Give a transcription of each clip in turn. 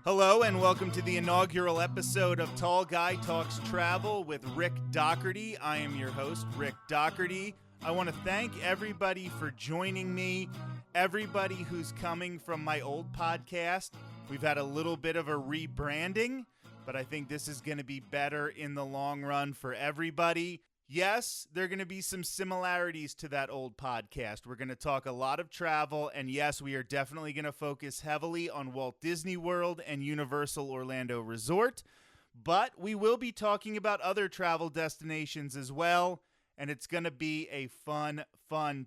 Hello and welcome to the inaugural episode of Tall Guy Talks Travel with Rick Dougherty. I am your host, Rick Dougherty. I want to thank everybody for joining me, everybody who's coming from my old podcast. We've had a little bit of a rebranding, but I think this is going to be better in the long run for everybody. Yes, there are going to be some similarities to that old podcast. We're going to talk a lot of travel, and yes, we are definitely going to focus heavily on Walt Disney World and Universal Orlando Resort, but we will be talking about other travel destinations as well, and it's going to be a fun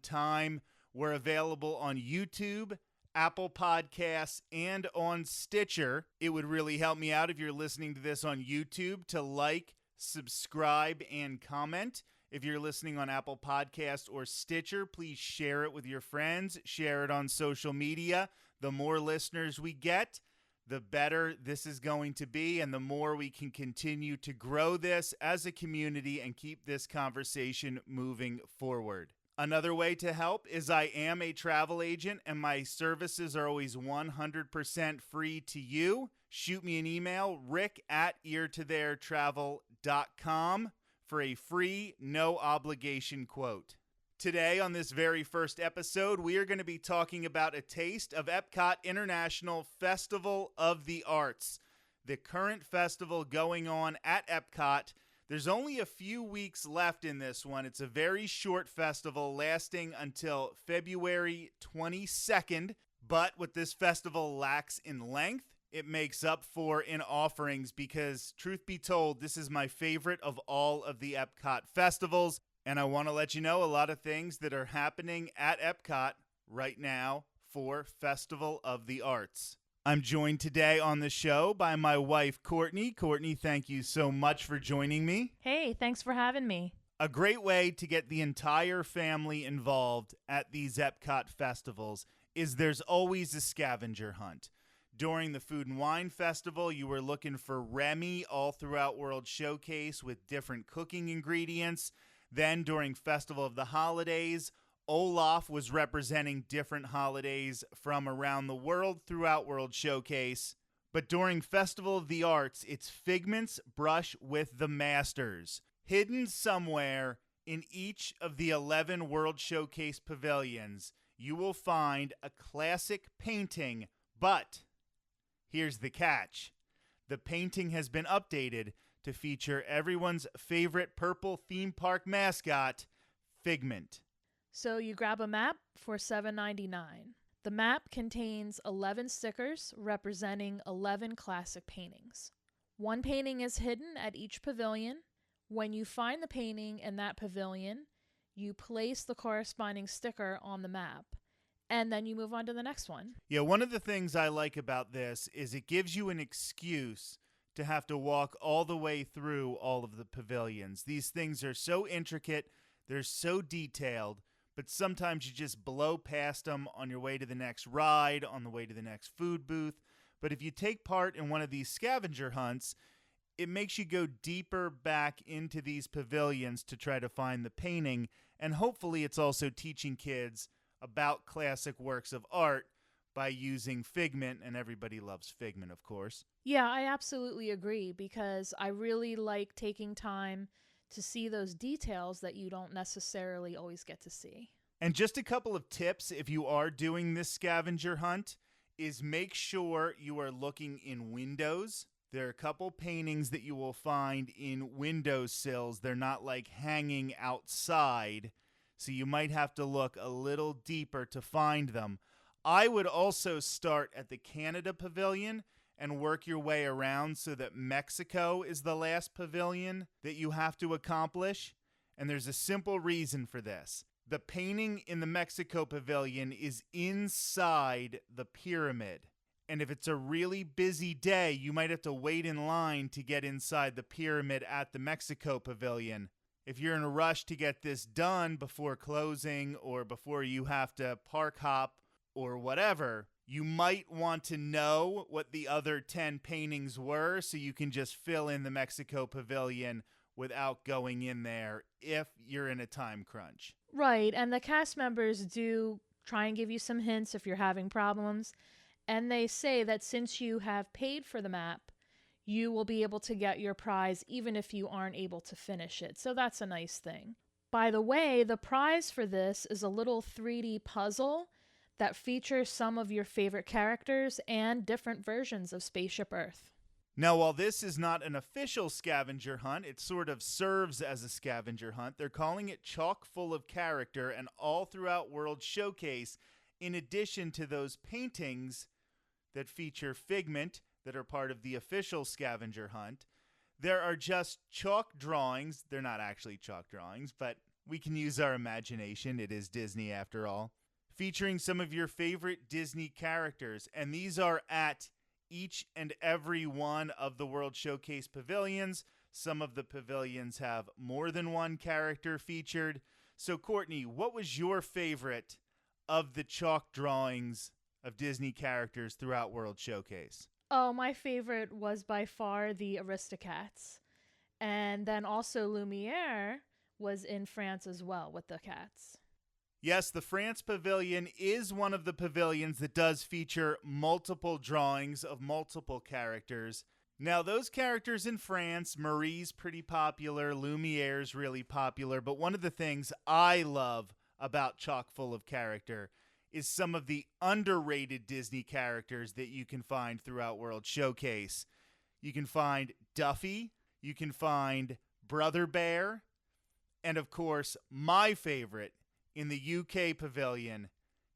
time. We're available on YouTube, Apple Podcasts, and on Stitcher. It would really help me out if you're listening to this on YouTube to like, subscribe, and comment. If you're listening on Apple Podcasts or Stitcher, please share it with your friends. Share it on social media. The more listeners we get, the better this is going to be, and the more we can continue to grow this as a community and keep this conversation moving forward. Another way to help is I am a travel agent, and my services are always 100% free to you. Shoot me an email, rick@eartotheretravel.com, for a free, no-obligation quote. Today, on this very first episode, we are going to be talking about a taste of Epcot International Festival of the Arts, the current festival going on at Epcot. There's only a few weeks left in this one. It's a very short festival lasting until February 22nd, but what this festival lacks in length, it makes up for in offerings, because truth be told, this is my favorite of all of the Epcot festivals, and I want to let you know a lot of things that are happening at Epcot right now for Festival of the Arts. I'm joined today on the show by my wife, Courtney. Courtney, thank you so much for joining me. Hey, thanks for having me. A great way to get the entire family involved at these Epcot festivals is there's always a scavenger hunt. During the Food and Wine Festival, you were looking for Remy all throughout World Showcase with different cooking ingredients. Then during Festival of the Holidays, Olaf was representing different holidays from around the world throughout World Showcase. But during Festival of the Arts, it's Figment's Brush with the Masters. Hidden somewhere in each of the 11 World Showcase pavilions, you will find a classic painting, but here's the catch. The painting has been updated to feature everyone's favorite purple theme park mascot, Figment. So you grab a map for $7.99. The map contains 11 stickers representing 11 classic paintings. One painting is hidden at each pavilion. When you find the painting in that pavilion, you place the corresponding sticker on the map, and then you move on to the next one. Yeah, one of the things I like about this is it gives you an excuse to have to walk all the way through all of the pavilions. These things are so intricate, they're so detailed, but sometimes you just blow past them on your way to the next ride, on the way to the next food booth. But if you take part in one of these scavenger hunts, it makes you go deeper back into these pavilions to try to find the painting, and hopefully it's also teaching kids about classic works of art by using Figment, and everybody loves Figment, of course. Yeah, I absolutely agree, because I really like taking time to see those details that you don't necessarily always get to see. And just a couple of tips if you are doing this scavenger hunt is make sure you are looking in windows. There are a couple paintings that you will find in windowsills. They're not like hanging outside, so you might have to look a little deeper to find them. I would also start at the Canada Pavilion and work your way around so that Mexico is the last pavilion that you have to accomplish. And there's a simple reason for this. The painting in the Mexico Pavilion is inside the pyramid. And if it's a really busy day, you might have to wait in line to get inside the pyramid at the Mexico Pavilion. If you're in a rush to get this done before closing or before you have to park hop or whatever, you might want to know what the other 10 paintings were so you can just fill in the Mexico Pavilion without going in there if you're in a time crunch. Right, and the cast members do try and give you some hints if you're having problems. And they say that since you have paid for the map, you will be able to get your prize even if you aren't able to finish it. So that's a nice thing. By the way, the prize for this is a little 3D puzzle that features some of your favorite characters and different versions of Spaceship Earth. Now, while this is not an official scavenger hunt, it sort of serves as a scavenger hunt. They're calling it Chock Full of Character, and all throughout World Showcase, in addition to those paintings that feature Figment that are part of the official scavenger hunt, there are just chalk drawings. They're not actually chalk drawings, but we can use our imagination. It is Disney after all. Featuring some of your favorite Disney characters, and these are at each and every one of the World Showcase pavilions. Some of the pavilions have more than one character featured. So, Courtney, what was your favorite of the chalk drawings of Disney characters throughout World Showcase? Oh, my favorite was by far the Aristocats. And then also Lumiere was in France as well with the cats. Yes, the France Pavilion is one of the pavilions that does feature multiple drawings of multiple characters. Now, those characters in France, Marie's pretty popular, Lumiere's really popular, but one of the things I love about Chock Full of Character is some of the underrated Disney characters that you can find throughout World Showcase. You can find Duffy, you can find Brother Bear, and of course, my favorite, in the UK pavilion,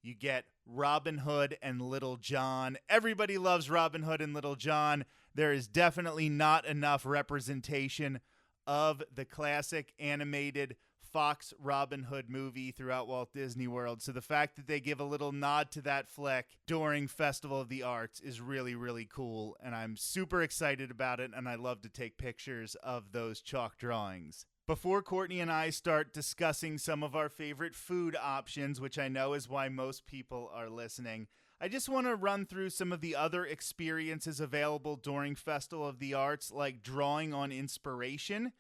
you get Robin Hood and Little John. Everybody loves Robin Hood and Little John. There is definitely not enough representation of the classic animated Fox Robin Hood movie throughout Walt Disney World. So the fact that they give a little nod to that flick during Festival of the Arts is really, really cool. And I'm super excited about it. And I love to take pictures of those chalk drawings. Before Courtney and I start discussing some of our favorite food options, which I know is why most people are listening, I just want to run through some of the other experiences available during Festival of the Arts, like Drawing on Inspiration,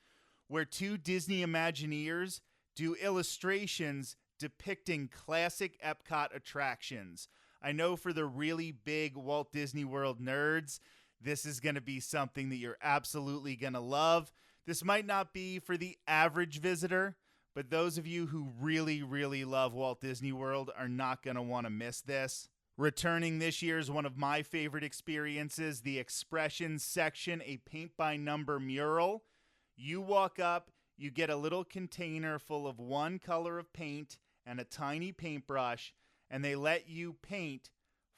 where two Disney Imagineers do illustrations depicting classic Epcot attractions. I know for the really big Walt Disney World nerds, this is going to be something that you're absolutely going to love. This might not be for the average visitor, but those of you who really, really love Walt Disney World are not going to want to miss this. Returning this year is one of my favorite experiences, the Expressions section, a paint-by-number mural. You walk up, you get a little container full of one color of paint and a tiny paintbrush, and they let you paint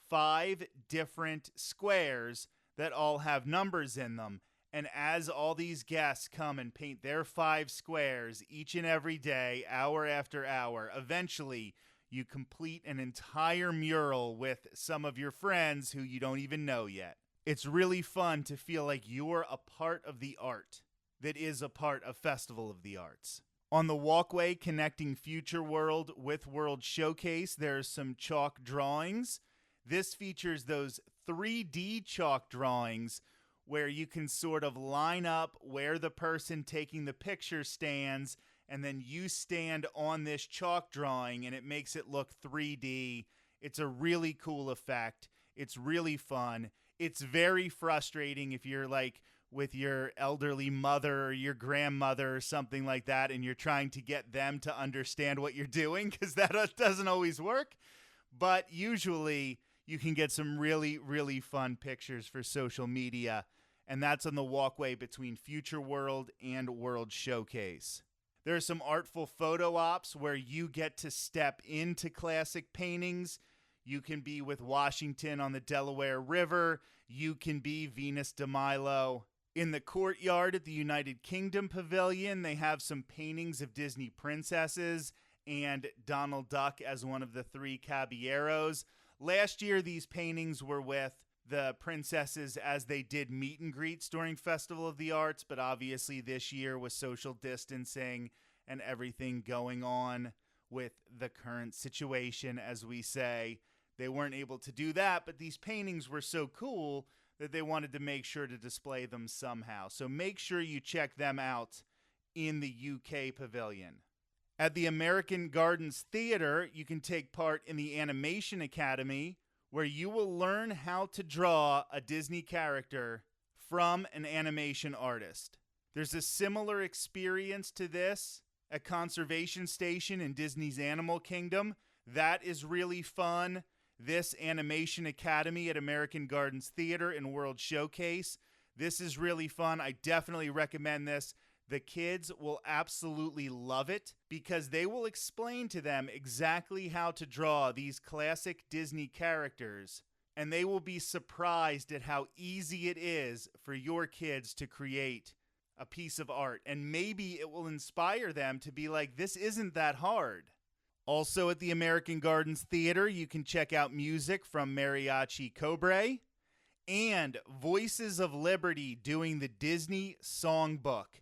5 different squares that all have numbers in them. And as all these guests come and paint their 5 squares each and every day, hour after hour, eventually you complete an entire mural with some of your friends who you don't even know yet. It's really fun to feel like you're a part of the art that is a part of Festival of the Arts. On the walkway connecting Future World with World Showcase, there's some chalk drawings. This features those 3D chalk drawings where you can sort of line up where the person taking the picture stands, and then you stand on this chalk drawing, and it makes it look 3D. It's a really cool effect. It's really fun. It's very frustrating if you're like with your elderly mother or your grandmother or something like that, and you're trying to get them to understand what you're doing, because that doesn't always work. But usually you can get some really, really fun pictures for social media, and that's on the walkway between Future World and World Showcase. There are some artful photo ops where you get to step into classic paintings. You can be with Washington on the Delaware River. You can be Venus de Milo. In the courtyard at the United Kingdom Pavilion, they have some paintings of Disney princesses and Donald Duck as one of the 3 caballeros. Last year, these paintings were with the princesses as they did meet and greets during Festival of the Arts, but obviously this year with social distancing and everything going on with the current situation, as we say, they weren't able to do that, but these paintings were so cool that they wanted to make sure to display them somehow. So make sure you check them out in the UK Pavilion. At the American Gardens Theater, you can take part in the Animation Academy, where you will learn how to draw a Disney character from an animation artist. There's a similar experience to this at Conservation Station in Disney's Animal Kingdom. That is really fun. This Animation Academy at American Gardens Theater and World Showcase. This is really fun. I definitely recommend this. The kids will absolutely love it because they will explain to them exactly how to draw these classic Disney characters, and they will be surprised at how easy it is for your kids to create a piece of art, and maybe it will inspire them to be like, this isn't that hard. Also at the American Gardens Theater, you can check out music from Mariachi Cobre and Voices of Liberty doing the Disney Songbook.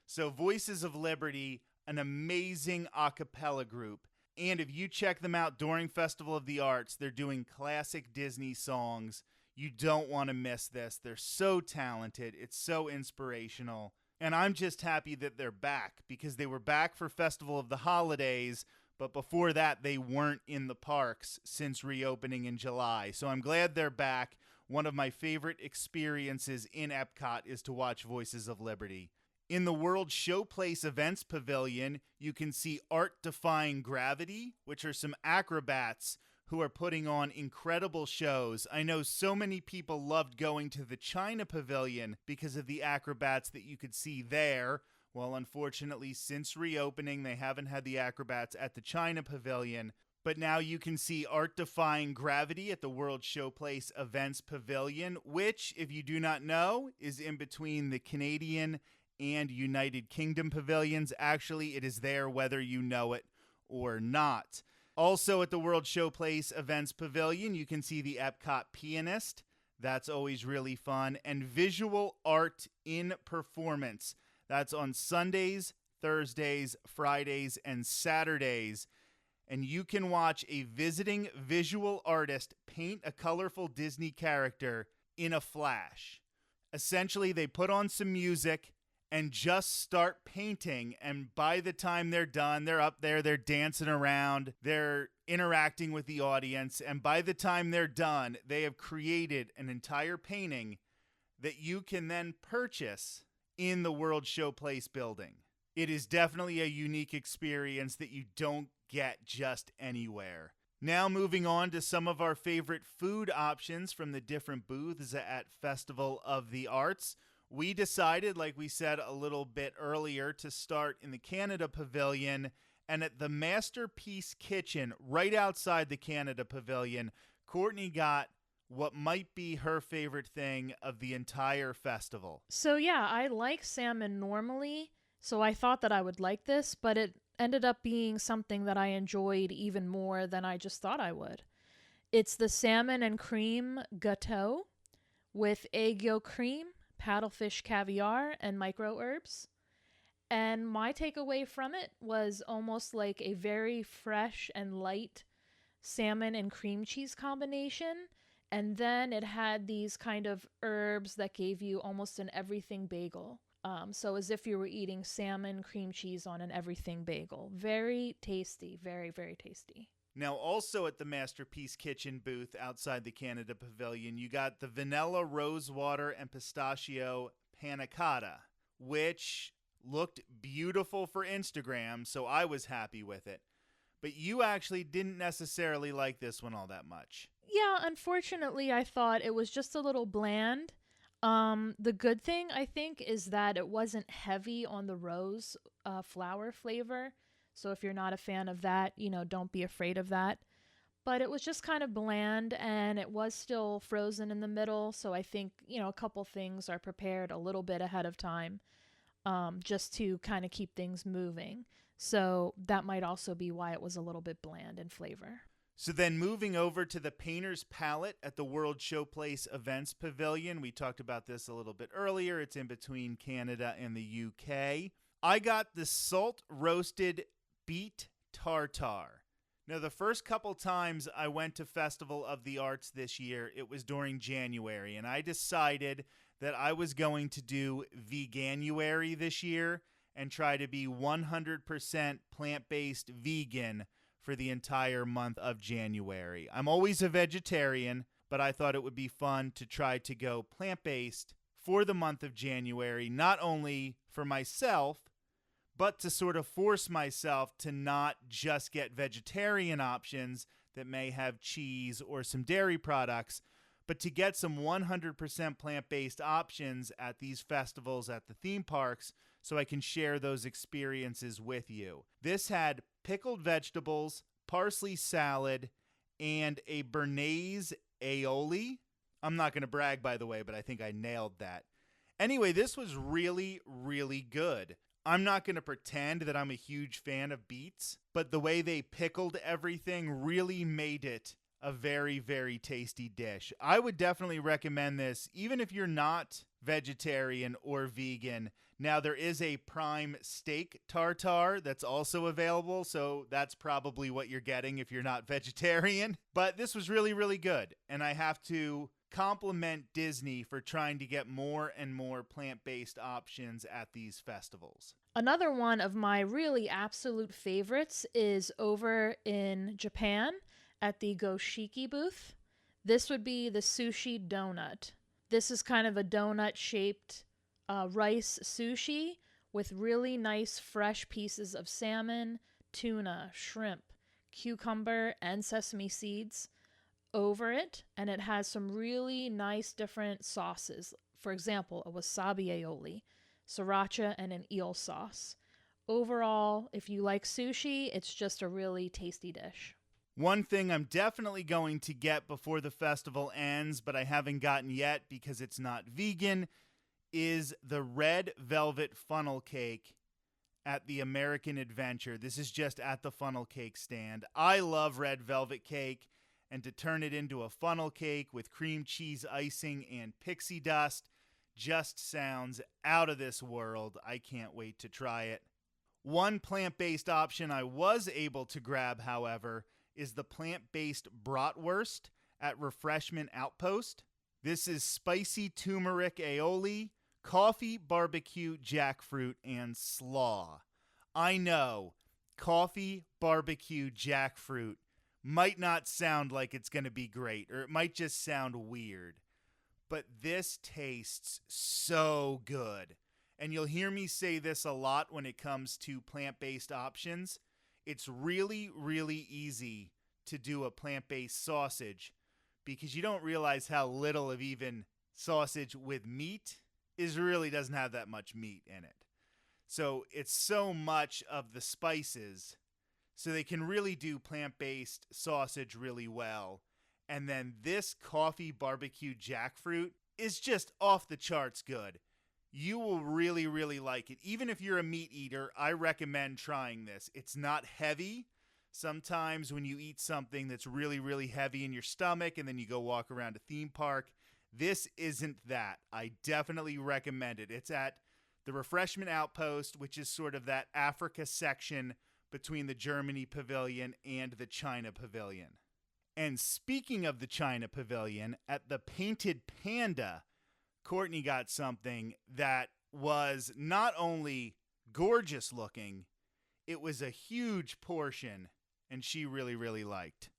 So Voices of Liberty, an amazing a cappella group. And if you check them out during Festival of the Arts, they're doing classic Disney songs. You don't want to miss this. They're so talented. It's so inspirational. And I'm just happy that they're back because they were back for Festival of the Holidays, but before that, they weren't in the parks since reopening in July. So I'm glad they're back. One of my favorite experiences in Epcot is to watch Voices of Liberty. In the World Showplace Events Pavilion, you can see Art Defying Gravity, which are some acrobats who are putting on incredible shows. I know so many people loved going to the China Pavilion because of the acrobats that you could see there. Well, unfortunately, since reopening, they haven't had the acrobats at the China Pavilion. But now you can see Art Defying Gravity at the World Showplace Events Pavilion, which, if you do not know, is in between the Canadian and United Kingdom pavilions. Actually, it is there whether you know it or not. Also at the World Showplace Events Pavilion, you can see the Epcot Pianist. That's always really fun. And Visual Art in Performance. That's on Sundays, Thursdays, Fridays, and Saturdays. And you can watch a visiting visual artist paint a colorful Disney character in a flash. Essentially, they put on some music and just start painting, and by the time they're done, they're up there, they're dancing around, they're interacting with the audience, and by the time they're done, they have created an entire painting that you can then purchase in the World Showplace building. It is definitely a unique experience that you don't get just anywhere. Now moving on to some of our favorite food options from the different booths at Festival of the Arts. We decided, like we said a little bit earlier, to start in the Canada Pavilion, and at the Masterpiece Kitchen right outside the Canada Pavilion, Courtney got what might be her favorite thing of the entire festival. So yeah, I like salmon normally, so I thought that I would like this, but it ended up being something that I enjoyed even more than I just thought I would. It's the salmon and cream gâteau with egg yolk cream, paddlefish caviar, and micro herbs. And my takeaway from it was almost like a very fresh and light salmon and cream cheese combination. And then it had these kind of herbs that gave you almost an everything bagel. So as if you were eating salmon cream cheese on an everything bagel. Very tasty, very, very tasty. Now, also at the Masterpiece Kitchen booth outside the Canada Pavilion, you got the vanilla rosewater and pistachio panna cotta, which looked beautiful for Instagram, so I was happy with it. But you actually didn't necessarily like this one all that much. Yeah, unfortunately, I thought it was just a little bland. The good thing, I think, is that it wasn't heavy on the rose flower flavor. So if you're not a fan of that, don't be afraid of that. But it was just kind of bland, and it was still frozen in the middle. So I think, a couple things are prepared a little bit ahead of time, just to kind of keep things moving. So that might also be why it was a little bit bland in flavor. So then moving over to the Painter's Palette at the World Showplace Events Pavilion. We talked about this a little bit earlier. It's in between Canada and the UK. I got the salt roasted beet tartare. Now, the first couple times I went to Festival of the Arts this year, it was during January, and I decided that I was going to do Veganuary this year and try to be 100% plant-based vegan for the entire month of January. I'm always a vegetarian, but I thought it would be fun to try to go plant-based for the month of January, not only for myself, but to sort of force myself to not just get vegetarian options that may have cheese or some dairy products, but to get some 100% plant-based options at these festivals at the theme parks so I can share those experiences with you. This had pickled vegetables, parsley salad, and a béarnaise aioli. I'm not going to brag, by the way, but I think I nailed that. Anyway, this was really, really good. I'm not going to pretend that I'm a huge fan of beets, but the way they pickled everything really made it a very, very tasty dish. I would definitely recommend this, even if you're not vegetarian or vegan. Now, there is a prime steak tartare that's also available, so that's probably what you're getting if you're not vegetarian. But this was really, really good, and I have to compliment Disney for trying to get more and more plant-based options at these festivals. Another one of my really absolute favorites is over in Japan at the Goshiki booth. This would be the sushi donut. This is kind of a donut-shaped rice sushi with really nice fresh pieces of salmon, tuna, shrimp, cucumber, and sesame seeds over it, and it has some really nice different sauces. For example, a wasabi aioli, sriracha, and an eel sauce. Overall, if you like sushi, it's just a really tasty dish. One thing I'm definitely going to get before the festival ends, but I haven't gotten yet because it's not vegan, is the red velvet funnel cake at the American Adventure. This is just at the funnel cake stand. I love red velvet cake, and to turn it into a funnel cake with cream cheese icing and pixie dust just sounds out of this world. I can't wait to try it. One plant-based option I was able to grab, however, is the plant-based bratwurst at Refreshment Outpost. This is spicy turmeric aioli, coffee, barbecue, jackfruit, and slaw. I know, coffee, barbecue, jackfruit might not sound like it's going to be great, or it might just sound weird. But this tastes so good. And you'll hear me say this a lot when it comes to plant-based options. It's really, really easy to do a plant-based sausage because you don't realize how little of even sausage with meat really doesn't have that much meat in it. So it's so much of the spices, so they can really do plant-based sausage really well. And then this coffee barbecue jackfruit is just off the charts good. You will really, really like it. Even if you're a meat eater, I recommend trying this. It's not heavy. Sometimes when you eat something that's really, really heavy in your stomach and then you go walk around a theme park, this isn't that. I definitely recommend it. It's at the Refreshment Outpost, which is sort of that Africa section between the Germany Pavilion and the China Pavilion. And speaking of the China Pavilion, at the Painted Panda, Courtney got something that was not only gorgeous looking, it was a huge portion, and she really, really liked.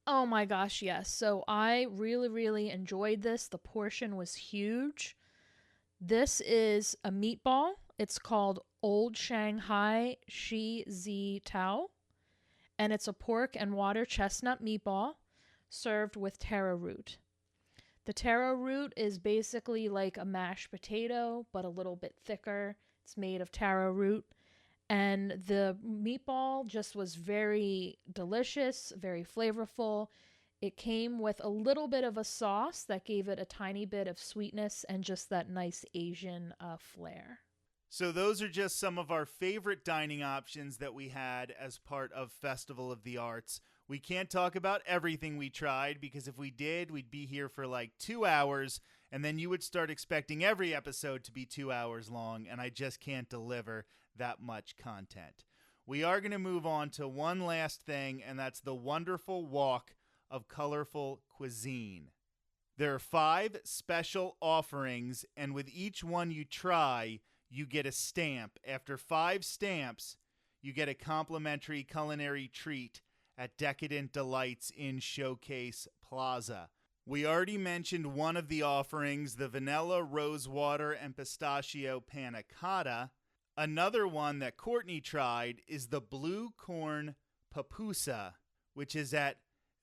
Oh my gosh, yes. So I really, really enjoyed this. The portion was huge. This is a meatball. It's called Old Shanghai Shi Zi Tao, and it's a pork and water chestnut meatball served with taro root. The taro root is basically like a mashed potato, but a little bit thicker. It's made of taro root. And the meatball just was very delicious, very flavorful. It came with a little bit of a sauce that gave it a tiny bit of sweetness and just that nice Asian flair. So those are just some of our favorite dining options that we had as part of Festival of the Arts. We can't talk about everything we tried because if we did, we'd be here for like 2 hours, and then you would start expecting every episode to be 2 hours long, and I just can't deliver that much content. We are going to move on to one last thing, and that's the wonderful walk of colorful cuisine. There are 5 special offerings, and with each one you try, you get a stamp. After 5 stamps, you get a complimentary culinary treat at Decadent Delights in Showcase Plaza. We already mentioned one of the offerings, the vanilla, rosewater, and pistachio panna cotta. Another one that Courtney tried is the blue corn pupusa, which is at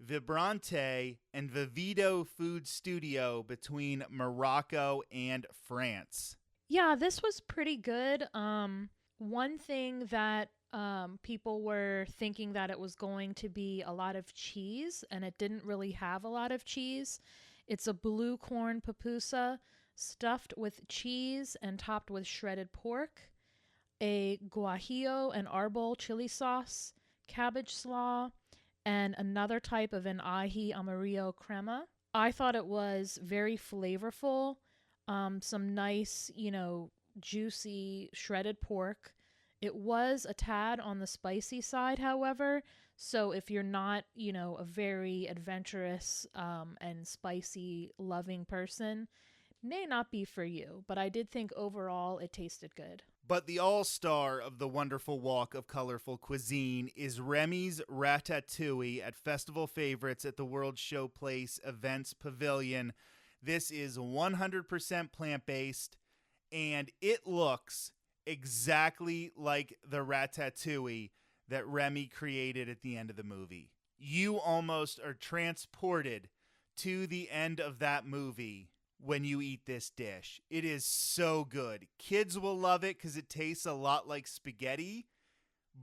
Vibrante and Vivito Food Studio between Morocco and France. Yeah, this was pretty good. One thing that people were thinking that it was going to be a lot of cheese, and it didn't really have a lot of cheese. It's a blue corn pupusa stuffed with cheese and topped with shredded pork, a guajillo and arbol chili sauce, cabbage slaw, and another type of an ají amarillo crema. I thought it was very flavorful. Some nice, juicy shredded pork. It was a tad on the spicy side, however. So if you're not, a very adventurous and spicy loving person, may not be for you. But I did think overall it tasted good. But the all-star of the wonderful walk of colorful cuisine is Remy's Ratatouille at Festival Favorites at the World Showplace Events Pavilion. This is 100% plant-based, and it looks exactly like the ratatouille that Remy created at the end of the movie. You almost are transported to the end of that movie when you eat this dish. It is so good. Kids will love it because it tastes a lot like spaghetti,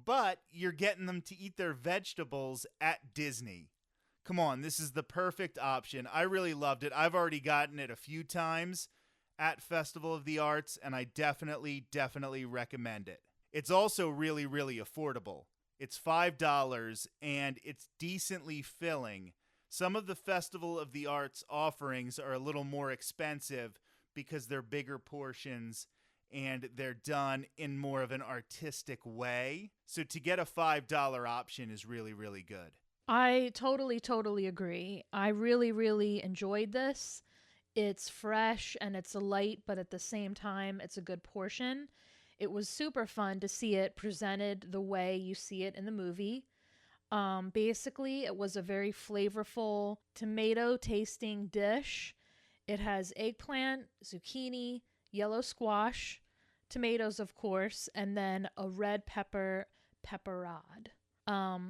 but you're getting them to eat their vegetables at Disney. Come on, this is the perfect option. I really loved it. I've already gotten it a few times at Festival of the Arts, and I definitely recommend it. It's also really, really affordable. It's $5, and it's decently filling. Some of the Festival of the Arts offerings are a little more expensive because they're bigger portions and they're done in more of an artistic way. So to get a $5 option is really, really good. I totally agree. I really enjoyed this. It's fresh and it's light, but at the same time, it's a good portion. It was super fun to see it presented the way you see it in the movie. Basically, it was a very flavorful tomato tasting dish. It has eggplant, zucchini, yellow squash, tomatoes, of course, and then a red pepper pepperade.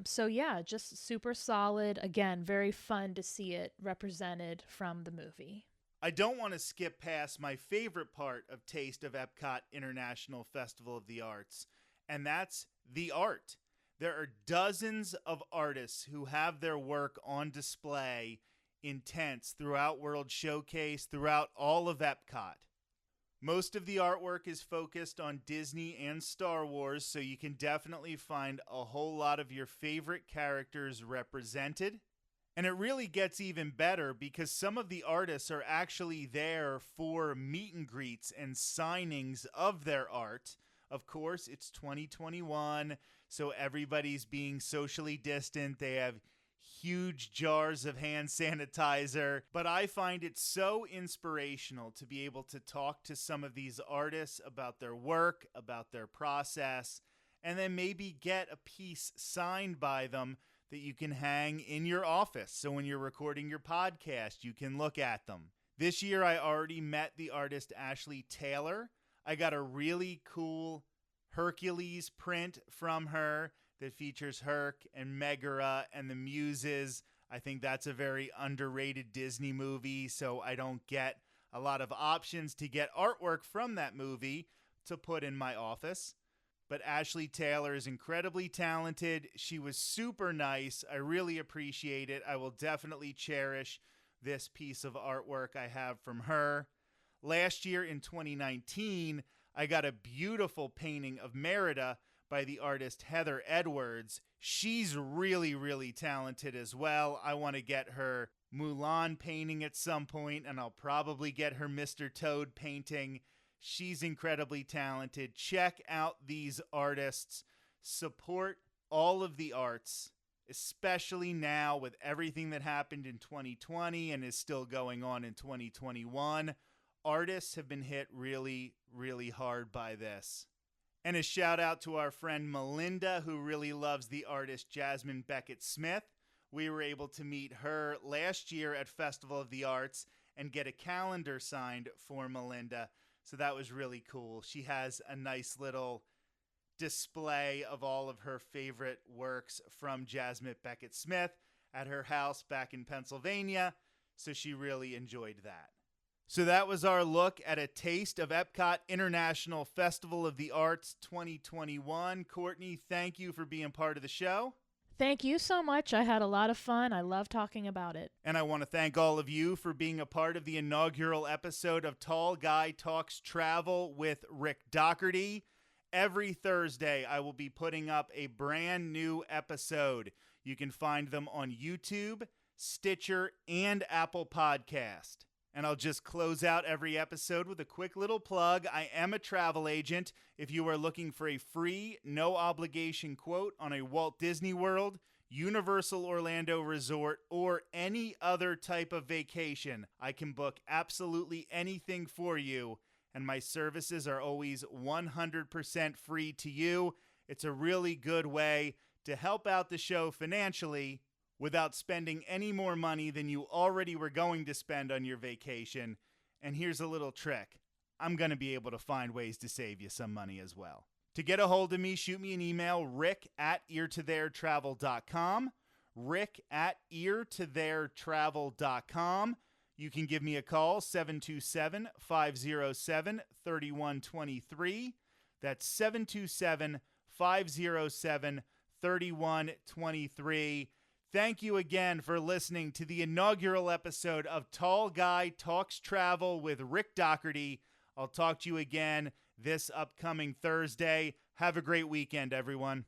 So yeah, just super solid. Again, very fun to see it represented from the movie. I don't want to skip past my favorite part of Taste of Epcot International Festival of the Arts, and that's the art. There are dozens of artists who have their work on display in tents throughout World Showcase, throughout all of Epcot. Most of the artwork is focused on Disney and Star Wars, so you can definitely find a whole lot of your favorite characters represented. And it really gets even better because some of the artists are actually there for meet and greets and signings of their art. Of course, it's 2021, so everybody's being socially distant. They have huge jars of hand sanitizer. But I find it so inspirational to be able to talk to some of these artists about their work, about their process, and then maybe get a piece signed by them that you can hang in your office. So when you're recording your podcast, you can look at them. This year, I already met the artist Ashley Taylor. I got a really cool Hercules print from her that features Herc and Megara and the Muses. I think that's a very underrated Disney movie, so I don't get a lot of options to get artwork from that movie to put in my office. But Ashley Taylor is incredibly talented. She was super nice. I really appreciate it. I will definitely cherish this piece of artwork I have from her. Last year in 2019, I got a beautiful painting of Merida by the artist Heather Edwards. She's really, really talented as well. I want to get her Mulan painting at some point, and I'll probably get her Mr. Toad painting. She's incredibly talented. Check out these artists. Support all of the arts, especially now with everything that happened in 2020 and is still going on in 2021. Artists have been hit really, really hard by this. And a shout out to our friend Melinda, who really loves the artist Jasmine Beckett Smith. We were able to meet her last year at Festival of the Arts and get a calendar signed for Melinda. So that was really cool. She has a nice little display of all of her favorite works from Jasmine Beckett Smith at her house back in Pennsylvania. So she really enjoyed that. So that was our look at a taste of Epcot International Festival of the Arts 2021. Courtney, thank you for being part of the show. Thank you so much. I had a lot of fun. I love talking about it. And I want to thank all of you for being a part of the inaugural episode of Tall Guy Talks Travel with Rick Dougherty. Every Thursday, I will be putting up a brand new episode. You can find them on YouTube, Stitcher, and Apple Podcast. And I'll just close out every episode with a quick little plug. I am a travel agent. If you are looking for a free, no-obligation quote on a Walt Disney World, Universal Orlando Resort, or any other type of vacation, I can book absolutely anything for you. And my services are always 100% free to you. It's a really good way to help out the show financially without spending any more money than you already were going to spend on your vacation. And here's a little trick. I'm going to be able to find ways to save you some money as well. To get a hold of me, shoot me an email, rick@eartotheretravel.com, rick@eartotheretravel.com. You can give me a call, 727-507-3123. That's 727-507-3123. Thank you again for listening to the inaugural episode of Tall Guy Talks Travel with Rick Dougherty. I'll talk to you again this upcoming Thursday. Have a great weekend, everyone.